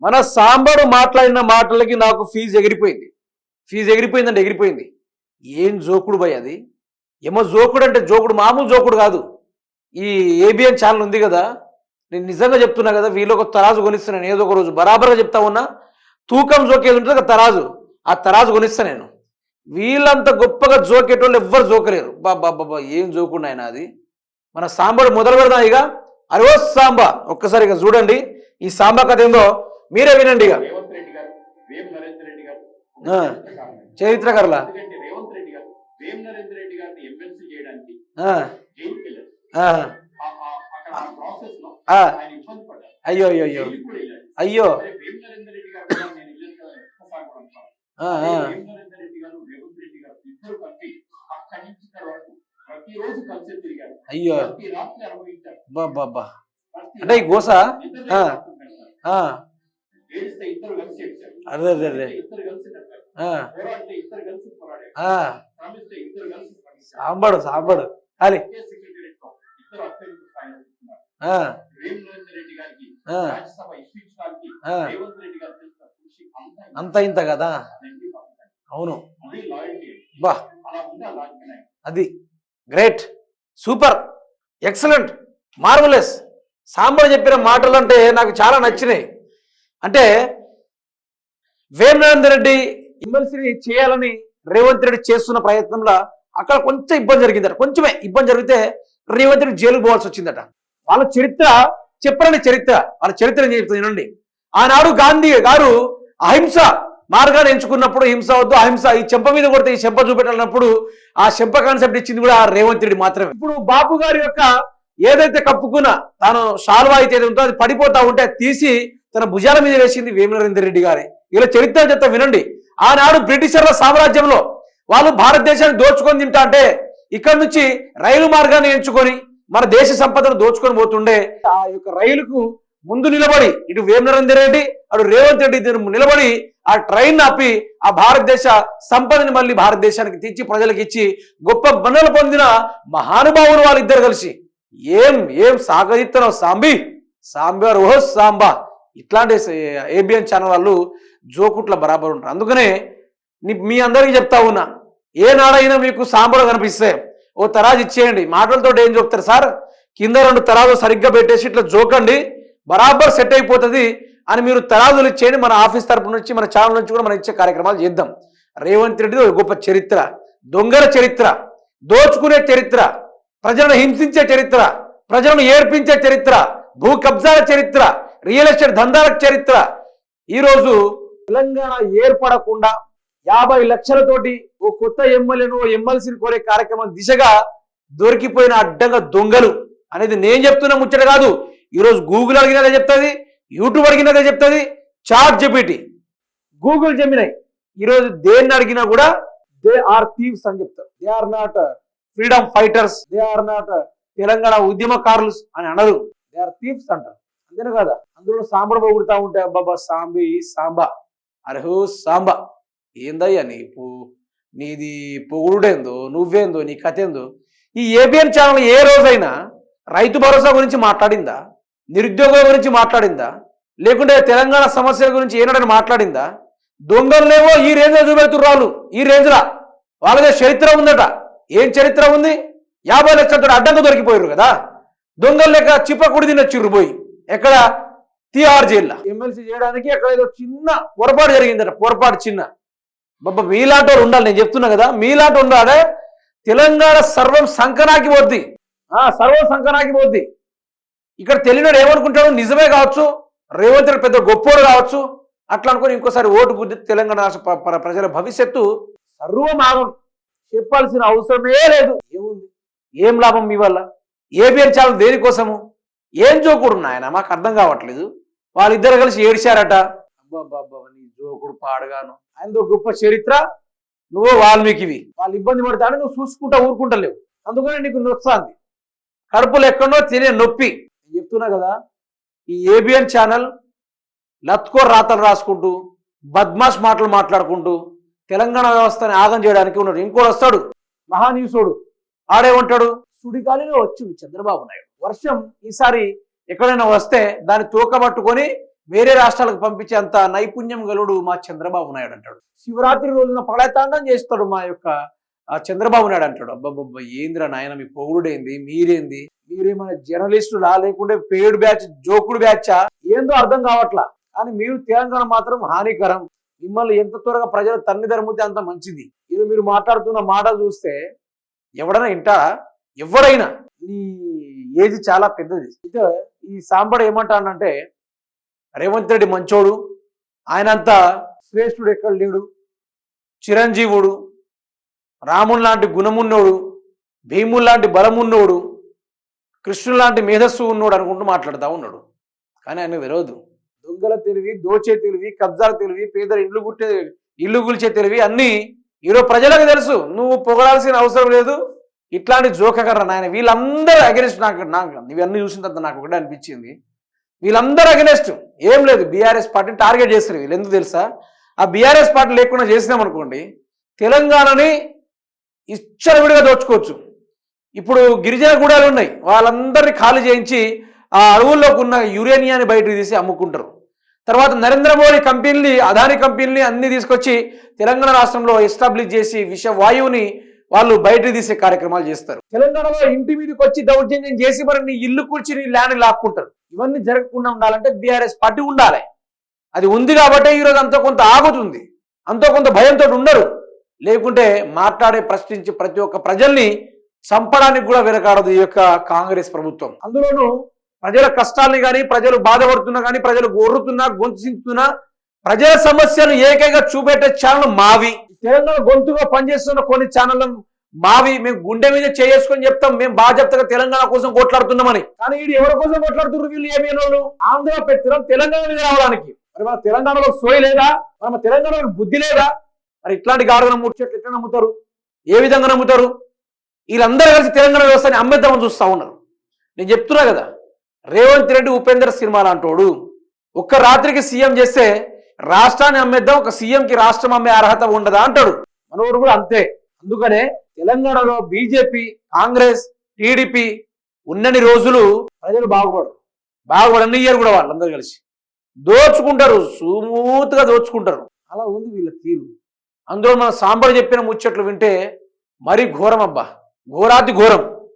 మన సాంబడు మాట్లాడిన మాటలకి నాకు ఫీజు ఎగిరిపోయిందంటే ఎగిరిపోయింది. ఏం జోకుడు భయ్ అది. ఏమో జోకుడు అంటే జోకుడు మామూలు జోకుడు కాదు. ఈ ఏబిఎన్ ఛానల్ ఉంది కదా, నేను నిజంగా చెప్తున్నా కదా, వీళ్ళు ఒక తరాజు కొనిస్తాను ఏదో ఒక రోజు, బరాబర్గా చెప్తా ఉన్నా. తూకం జోకేది ఉంటుంది కదా తరాజు, ఆ తరాజు కొనిస్తా నేను. వీళ్ళంత గొప్పగా జోకేటోళ్ళు ఎవ్వరు జోకలేరు. బాబా ఏం జోకుండా ఆయన అది. మన సాంబడు మొదలు పెడదాం ఇక. అరే ఓ సాంబా, ఒక్కసారి ఇక చూడండి ఈ సాంబా కథ ఏందో మీరే వినండి ఇక. చరిత్రకారుల అయ్యో అయ్యో అయ్యో అయ్యో అయ్యో బాబా అంటే ఈ గోస. అదే అదే అదే సాంబడు సాంబడు అది అంత ఇంత కదా. అవును బా, అది great, super, excellent, marvellous. Sambadu చెప్పిన మాటలు అంటే నాకు చాలా నచ్చినాయి. అంటే వేమనరేందర్ రెడ్డి ఎమ్మెల్సీని చేయాలని రేవంత్ రెడ్డి చేస్తున్న ప్రయత్నంలో అక్కడ కొంచెం ఇబ్బంది జరిగిందట. కొంచెమే ఇబ్బంది జరిగితే రేవంత్ రెడ్డి జైలుకు పోవాల్సి వచ్చిందట. వాళ్ళ చరిత్ర చెప్పరని వాళ్ళ చరిత్ర ఏం చెప్తుంది వినండి. ఆనాడు గాంధీ గారు అహింస మార్గాన్ని ఎంచుకున్నప్పుడు హింస వద్దు అహింస, ఈ చెంప మీద కొడితే ఈ చెంప చూపెట్టాలన్నప్పుడు ఆ చెంప కాన్సెప్ట్ ఇచ్చింది కూడా రేవంత్ రెడ్డి మాత్రమే. ఇప్పుడు బాబు గారి యొక్క ఏదైతే కప్పుకున్న తాను శాల్వా అయితే ఉందో అది పడిపోతా ఉంటే తీసి తన భుజాల మీద వేసింది వేమనరేందర్ రెడ్డి గారే. ఇలా చరిత్ర చెప్తా వినండి. ఆనాడు బ్రిటిషర్ల సామ్రాజ్యంలో వాళ్ళు భారతదేశాన్ని దోచుకొని తింటా అంటే ఇక్కడ నుంచి రైలు మార్గాన్ని ఎంచుకొని మన దేశ సంపదను దోచుకొని పోతుండే ఆ యొక్క రైలుకు ముందు నిలబడి ఇటు వేమనరేందర్ రెడ్డి అటు రేవంత్ రెడ్డి నిలబడి ఆ ట్రైన్ ఆపి ఆ భారతదేశ సంపదని మళ్ళీ భారతదేశానికి తెచ్చి ప్రజలకు ఇచ్చి గొప్ప మన్నలు పొందిన మహానుభావులు వాళ్ళిద్దరు కలిసి ఏం సాగదిత్తనం సాంబార్ ఓహో సాంబా. ఇట్లాంటి ఏబిఎన్ ఛానల్ వాళ్ళు జోకుట్ల బరాబర్ ఉంటారు. అందుకనే మీ అందరికీ చెప్తా ఉన్నా, ఏనాడైనా మీకు సాంబడు కనిపిస్తే ఓ తరాజు ఇచ్చేయండి. మాటలతో ఏం చెప్తారు సార్, కింద 2 తరాజు సరిగ్గా పెట్టేసి ఇట్లా జోకండి బరాబర్ సెట్ అయిపోతుంది అని మీరు తరాజులు ఇచ్చేయండి. మన ఆఫీస్ తరపు నుంచి మన ఛానల్ నుంచి కూడా మనం ఇచ్చే కార్యక్రమాలు చేద్దాం. రేవంత్ రెడ్డి ఒక గొప్ప చరిత్ర, దొంగల చరిత్ర, దోచుకునే చరిత్ర, ప్రజలను హింసించే చరిత్ర, ప్రజలను ఏర్పించే చరిత్ర, భూ కబ్జాల చరిత్ర, రియల్ ఎస్టేట్ దందాల చరిత్ర. ఈరోజు తెలంగాణ ఏర్పడకుండా 50 లక్షలతోటి ఓ కొత్త ఎమ్మెల్యేను ఎమ్మెల్సీని కోరే కార్యక్రమం దిశగా దొరికిపోయిన అడ్డంగా దొంగలు అనేది నేను చెప్తున్న ముచ్చట కాదు. ఈరోజు గూగుల్ అడిగినదే చెప్తుంది, యూట్యూబ్ అడిగినదే చెప్తుంది, చాట్ జిపిటి, గూగుల్ జెమినై ఈరోజు దేన్ని అడిగినా కూడా దే ఆర్ థీవ్స్ అని చెప్తారు. They are not freedom fighters, they are not Telangana ఉద్యమకారులు అని అనరు, దే ఆర్ థీవ్స్ అంటారు. అంతేనా కదా. అందులో సాంబడు పొగుడుతూ ఉంటే అబ్బాబా సాంబా అరహో సాంబా ఏందయ్యా నీది పొగుడేందో నువ్వేందో నీ కథ ఏందో. ఈ ఏబిఎన్ ఛానల్ ఏ రోజైనా రైతు భరోసా గురించి మాట్లాడిందా, నిరుద్యోగుల గురించి మాట్లాడిందా, లేకుంటే తెలంగాణ సమస్యల గురించి ఏనాడని మాట్లాడిందా? దొంగలనేమో ఈ రేంజ్లో చూపెడుతున్నారు. ఈ రేంజ్లో వాళ్ళదే చరిత్ర ఉందట. ఏం చరిత్ర ఉంది? 50 లక్షలతో అడ్డంగా దొరికిపోయారు కదా దొంగలు. లెక్క చిప్పకుడి తినొచ్చిర్రు పోయి ఎక్కడ తిహార్ జైల్లో ఎమ్మెల్సీ చేయడానికి అక్కడ ఏదో చిన్న పొరపాటు జరిగిందట. పొరపాటు చిన్న బాబా మీలాంటి వాళ్ళు ఉండాలి. నేను చెప్తున్నా కదా, మీలాంటి ఉండాలి. తెలంగాణ సర్వం సంకనాకి పోద్ది, సర్వం సంకనాకి పోద్ది. ఇక్కడ తెలియనాడు ఏమనుకుంటాడు, నిజమే కావచ్చు, రేవంత్ రెడ్డి పెద్ద గొప్పోడు కావచ్చు, అట్లా అనుకుని ఇంకోసారి ఓటు గుద్ది తెలంగాణ రాష్ట్ర ప్రజల భవిష్యత్తు సర్వమాగం. చెప్పాల్సిన అవసరమే లేదు. ఏముంది, ఏం లాభం మీ వల్ల? ఏబిఎన్ ఛానల్ దేనికోసము? ఏం జోకుడు నాయన మాకు అర్థం కావట్లేదు. వాళ్ళిద్దరు కలిసి ఏడిచారట. అబ్బాబ్బా నీ జోకుడు పాడగాను. ఆయనతో గొప్ప చరిత్ర, నువ్వు వాల్మీకివి. వాళ్ళు ఇబ్బంది పడతాను నువ్వు చూసుకుంటా ఊరుకుంటలేవు. అందుకని నీకు నొచ్చాంది, కడుపులు ఎక్కడో తినే నొప్పి. నేను చెప్తున్నా కదా, ఈ ఏబిఎన్ ఛానల్ లత్కోర్ రాతలు రాసుకుంటూ బద్మాష్ మాటలు మాట్లాడుకుంటూ తెలంగాణ వ్యవస్థని ఆగం చేయడానికి ఉన్నాడు. ఇంకోటి వస్తాడు మహానీసుడు, ఆడేమంటాడు, సుడిగాలిలో వచ్చింది చంద్రబాబు నాయుడు. వర్షం ఈసారి ఎక్కడైనా వస్తే దాన్ని తోకబట్టుకొని వేరే రాష్ట్రాలకు పంపించేంత నైపుణ్యం గలుడు మా చంద్రబాబు నాయుడు అంటాడు. శివరాత్రి రోజున ప్రళయతాండం చేస్తాడు మా యొక్క చంద్రబాబు నాయుడు అంటాడు. అబ్బాబ్బా ఏందిరా నాయన మీ పొగుడేంది, మీరేమైనా జర్నలిస్టులా లేకుంటే పేడ్ బ్యాచ్ జోకుడు బ్యాచా ఏందో అర్థం కావట్లా. కానీ మీరు తెలంగాణ మాత్రం హానికరం. మిమ్మల్ని ఎంత త్వరగా ప్రజలు తన్ని ధర్మితే అంత మంచిది. ఇది మీరు మాట్లాడుతున్న మాటలు చూస్తే ఎవడైనా వింటారా? ఎవరైనా ఈ ఏజ్ చాలా పెద్దది. అయితే ఈ సాంబడు ఏమంటానంటే రేవంత్ రెడ్డి మంచోడు, ఆయనంతా శ్రేష్ఠుడు ఎక్కడ లేడు, చిరంజీవుడు, రాముని లాంటి గుణమున్నోడు, భీముడు లాంటి బలమున్నోడు, కృష్ణుడు లాంటి మేధస్సు ఉన్నోడు అనుకుంటూ మాట్లాడుతూ ఉన్నాడు. కానీ ఆయన విరోధు దొంగల తెలివి, దోచే తెలివి, కబ్జాల తెలివి, పేదల ఇల్లు గుల్చే తెలివి అన్నీ ఈరోజు ప్రజలకు తెలుసు. నువ్వు పొగడాల్సిన అవసరం లేదు. ఇట్లాంటి జోకగర్ర నాయన వీళ్ళందరూ అగెనిస్ట్. నాకు ఇవన్నీ చూసిన తర్వాత నాకు ఒకటే అనిపించింది, వీళ్ళందరూ అగెనిస్ట్. ఏం లేదు, బీఆర్ఎస్ పార్టీని టార్గెట్ చేస్తారు వీళ్ళు. ఎందుకు తెలుసా? ఆ బీఆర్ఎస్ పార్టీ లేకుండా చేసినాం అనుకోండి తెలంగాణని ఇచ్చలవిడిగా దోచుకోవచ్చు. ఇప్పుడు గిరిజన గూడాలు ఉన్నాయి, వాళ్ళందరినీ ఖాళీ చేయించి ఆ అడవుల్లోకి ఉన్న యురేనియాని బయటకు తీసి అమ్ముకుంటారు. తర్వాత నరేంద్ర మోడీ కంపెనీని, అదాని కంపెనీని అన్ని తీసుకొచ్చి తెలంగాణ రాష్ట్రంలో ఎస్టాబ్లిష్ చేసి విషవాయువుని వాళ్ళు బయటకు తీసే కార్యక్రమాలు చేస్తారు. తెలంగాణలో ఇంటి మీదకి వచ్చి దౌర్జన్యం చేసి మరి నీ ఇల్లు కూర్చి నీ ల్యాండ్ లాక్కుంటారు. ఇవన్నీ జరగకుండా ఉండాలంటే బీఆర్ఎస్ పార్టీ ఉండాలి. అది ఉంది కాబట్టి ఈరోజు అంతో కొంత ఆగుతుంది, అంతో కొంత భయంతో ఉండరు. లేకుంటే మాట్లాడే ప్రశ్నించి ప్రతి ఒక్క ప్రజల్ని చంపడానికి కూడా వెనకాడదు ఈ యొక్క కాంగ్రెస్ ప్రభుత్వం. అందులోనూ ప్రజల కష్టాలని కానీ, ప్రజలు బాధపడుతున్నా కానీ, ప్రజలు గొర్రుతున్నా గొంతుతున్నా ప్రజల సమస్యలు ఏకైక చూపెట్టే ఛానల్ మావి. తెలంగాణ గొంతుగా పనిచేస్తున్న కొన్ని ఛానల్ మావి. మేము గుండె మీద చేసుకొని చెప్తాం, మేము బాధ్యతగా తెలంగాణ కోసం కొట్లాడుతున్నామని. కానీ వీడు ఎవరి కోసం కొట్లాడుతున్నారు? వీళ్ళు ఏమి ఆంధ్ర పెట్టడం తెలంగాణ మీద రావడానికి. మరి మన తెలంగాణలో సోయి లేదా? మన తెలంగాణలో బుద్ధి లేదా? మరి ఇట్లాంటి గాడుగా ముచ్చట్లు ఎట్లా నమ్ముతారు? ఏ విధంగా నమ్ముతారు? వీళ్ళందరూ కలిసి తెలంగాణ వ్యవస్థని అమ్మేద్దామని చూస్తూ ఉన్నారు. నేను చెప్తున్నా కదా, రేవంత్ రెడ్డి ఉపేందర్ సినిమా అంటోడు. ఒక్క రాత్రికి సీఎం చేస్తే రాష్ట్రాన్ని అమ్మేద్దాం, ఒక సీఎంకి రాష్ట్రం అమ్మే అర్హత ఉండదా అంటాడు. మనోడు కూడా అంతే. అందుకనే తెలంగాణలో బీజేపీ, కాంగ్రెస్, టీడీపీ ఉన్నన్ని రోజులు ప్రజలు బాగుపడని ఇయర్ కూడా వాళ్ళందరూ కలిసి దోచుకుంటారు, స్మూత్గా దోచుకుంటారు. అలా ఉంది వీళ్ళ తీరు. అందులో మన సాంబడు చెప్పిన ముచ్చట్లు వింటే మరీ ఘోరం అబ్బా, ఘోరాతి ఘోరం.